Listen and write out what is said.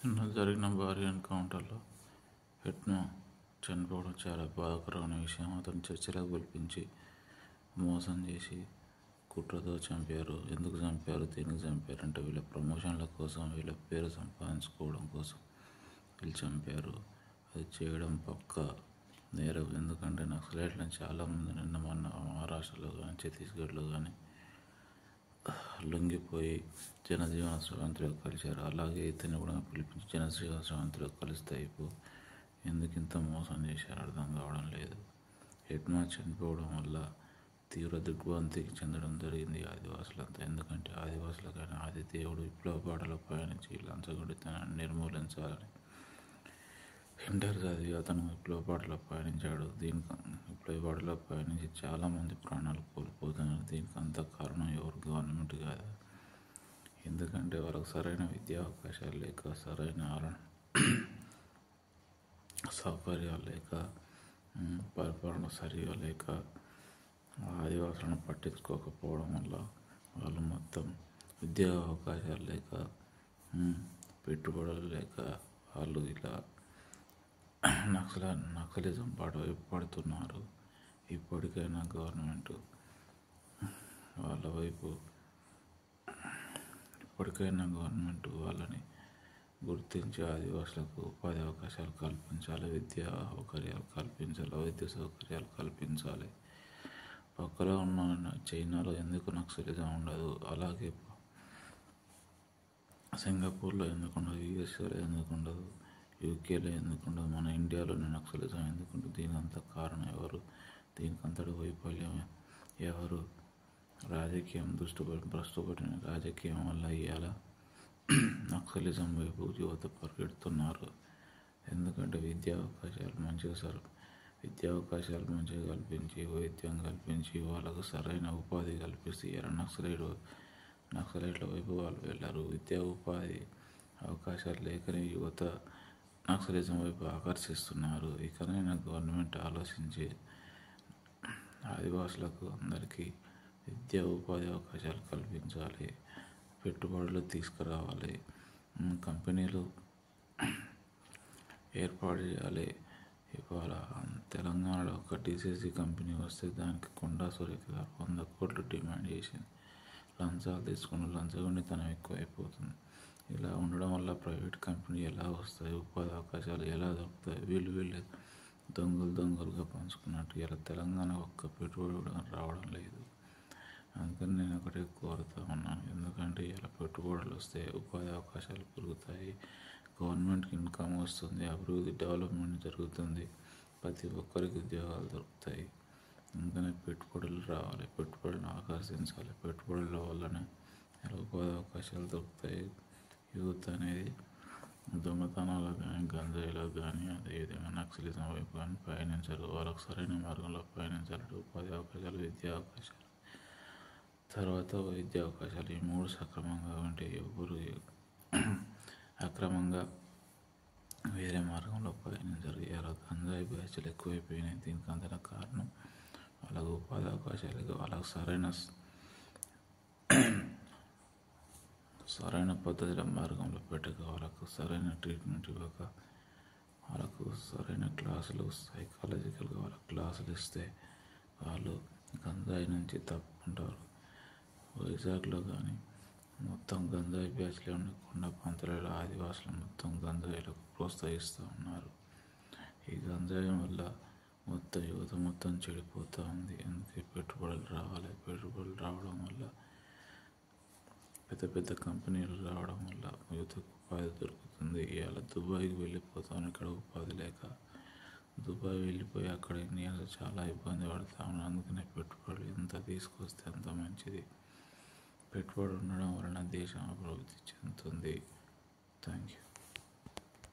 నిన్న జరిగిన భారీ ఎన్కౌంటర్లో హెట్మా చనిపోవడం చాలా బాధాకరమైన విషయం. అతను చర్చలకు పిలిపించి మోసం చేసి కుట్రతో చంపారు. ఎందుకు చంపారు, దేనికి చంపారు అంటే వీళ్ళ ప్రమోషన్ల కోసం, వీళ్ళ పేరు సంపాదించుకోవడం కోసం వీళ్ళు చంపారు. అది చేయడం పక్కా నేరం. ఎందుకంటే నక్సలైట్లను చాలామంది నిన్న మొన్న మహారాష్ట్రలో కానీ ఛత్తీస్గఢ్లో కానీ లొంగిపోయి జనజీవన స్రవంతిలో కలిశారు. అలాగే ఇతన్ని కూడా పిలిపించి జనజీవన స్రవంతిలో కలిస్తే ఎందుకు ఇంత మోసం చేశారు అర్థం కావడం లేదు. హెట్మా చనిపోవడం వల్ల తీవ్ర దిగ్భ్రాంతికి చెందడం జరిగింది ఆదివాసులంతా. ఎందుకంటే ఆదివాసులకైనా ఆది దేవుడు విప్లవ బాటలో పయనించి లంచగొండితనాన్ని నిర్మూలించాలని ఇంటర్ చదివి అతను విప్లవ బాటలో పయనించాడు. విప్లవ బాటలో పయనించి చాలామంది ప్రాణాలు కోల్పోతున్నారు. దీనికి అంత కారణం ఎవరు, గవర్నమెంట్ కాదు. ఎందుకంటే వాళ్ళకు సరైన విద్యా అవకాశాలు లేక, సరైన సౌకర్యాలు లేక, పరిపాలన సరిగా లేక, ఆదివాసులను పట్టించుకోకపోవడం వల్ల వాళ్ళు మొత్తం విద్యా అవకాశాలు లేక, పెట్టుబడులు లేక వాళ్ళు ఇలా నక్సలిజం పాట వైపు పడుతున్నారు. ఇప్పటికైనా గవర్నమెంట్ వాళ్ళ వైపు వాళ్ళని గుర్తించి ఆదివాసులకు ఉపాధి అవకాశాలు కల్పించాలి, విద్యా సౌకర్యాలు కల్పించాలి, వైద్య సౌకర్యాలు కల్పించాలి. పక్కలో ఉన్న చైనాలో ఎందుకు నక్సలిజం ఉండదు, అలాగే సింగపూర్లో ఎందుకు ఉండదు, యూఎస్ఏలో ఎందుకు ఉండదు, యూకేలో ఎందుకు ఉండదు, మన ఇండియాలోనే నక్సలిజం ఎందుకుంటుంది? దీనికంత కారణం ఎవరు? దీనికంతటి వైఫల్యం ఎవరు? రాజకీయం భ్రష్టుపడిన రాజకీయం వల్ల ఇవాళ నక్సలిజం వైపు యువత పరిగెడుతున్నారు. ఎందుకంటే విద్యా అవకాశాలు మంచిగా కల్పించి, వైద్యం కల్పించి, వాళ్ళకు సరైన ఉపాధి కల్పిస్తే ఇలా నక్సలైట్ల వైపు వాళ్ళు వెళ్ళారు. విద్యా ఉపాధి అవకాశాలు లేకనే యువత నక్సలిజం వైపు ఆకర్షిస్తున్నారు. ఇకనైనా గవర్నమెంట్ ఆలోచించి ఆదివాసులకు అందరికీ విద్యా ఉపాధి అవకాశాలు కల్పించాలి, పెట్టుబడులు తీసుకురావాలి, కంపెనీలు ఏర్పాటు చేయాలి. ఇవాళ తెలంగాణలో ఒక DCC కంపెనీ వస్తే దానికి కొండా సురేఖ గారు 100 కోట్లు డిమాండ్ చేసింది. లంచాలు తీసుకున్న లంచగొండితనం ఎక్కువైపోతుంది. ఇలా ఉండడం వల్ల ప్రైవేట్ కంపెనీ ఎలా వస్తాయి, ఉపాధి అవకాశాలు ఎలా దొరుకుతాయి? వీళ్ళు దొంగలుగా పంచుకున్నట్టు ఇలా తెలంగాణ ఒక్క పెట్టుబడి కూడా రావడం లేదు. అందుకని నేను ఒకటే కోరుతా ఉన్నాను. ఎందుకంటే ఇలా పెట్టుబడులు వస్తే ఉపాధి అవకాశాలు పెరుగుతాయి, గవర్నమెంట్కి ఇన్కమ్ వస్తుంది, అభివృద్ధి డెవలప్మెంట్ జరుగుతుంది, ప్రతి ఒక్కరికి ఉద్యోగాలు దొరుకుతాయి. అందుకని పెట్టుబడులు రావాలి, పెట్టుబడులను ఆకర్షించాలి. పెట్టుబడుల వల్లనే ఇలా ఉపాధి అవకాశాలు దొరుకుతాయి. యూత్ అనేది దొంగతనాలు కానీ, గంజాయిలో కానీ, అదేవిధంగా నక్సలిజం వైపు కానీ పయనించారు. వాళ్ళకు సరైన మార్గంలో పయనించాలి. ఉపాధి అవకాశాలు, విద్యా అవకాశాలు, తర్వాత వైద్య అవకాశాలు, ఈ 3 సక్రమంగా ఉంటే ఎవరు అక్రమంగా వేరే మార్గంలో పయనించారు. ఇలా గంజాయి బ్యాచ్లు ఎక్కువైపోయినాయి. దీనికి అంతట కారణం వాళ్ళకు ఉపాధి అవకాశాలు, వాళ్ళకు సరైన పద్ధతిలో మార్గంలో పెట్టక, వాళ్ళకు సరైన ట్రీట్మెంట్ ఇవ్వక, వాళ్ళకు సరైన క్లాసులు, సైకాలజికల్గా వాళ్ళకు క్లాసులు ఇస్తే వాళ్ళు గంజాయి నుంచి తప్పుకుంటారు. వైజాగ్లో కానీ మొత్తం గంజాయి బ్యాచ్లే ఉన్న కొండ ప్రాంతాలలో ఆదివాసులు మొత్తం గంజాయిలకు ప్రోత్సహిస్తూ ఉన్నారు. ఈ గంజాయి వల్ల మొత్తం యువత మొత్తం చెడిపోతూ ఉంది. అందుకే పెట్టుబడులు రావడం వల్ల, పెద్ద కంపెనీలు రావడం వల్ల యువతకు ఉపాధి దొరుకుతుంది. ఇవాళ దుబాయ్కి వెళ్ళిపోతాను, ఇక్కడ ఉపాధి లేక దుబాయ్ వెళ్ళిపోయి అక్కడ ఇండియన్స్ చాలా ఇబ్బంది పడుతూ ఉన్నారు. అందుకనే పెట్టుబడులు ఎంత తీసుకొస్తే అంత మంచిది. పెట్టుబడి ఉండడం వలన దేశం అభివృద్ధి చెందుతుంది. Thank you.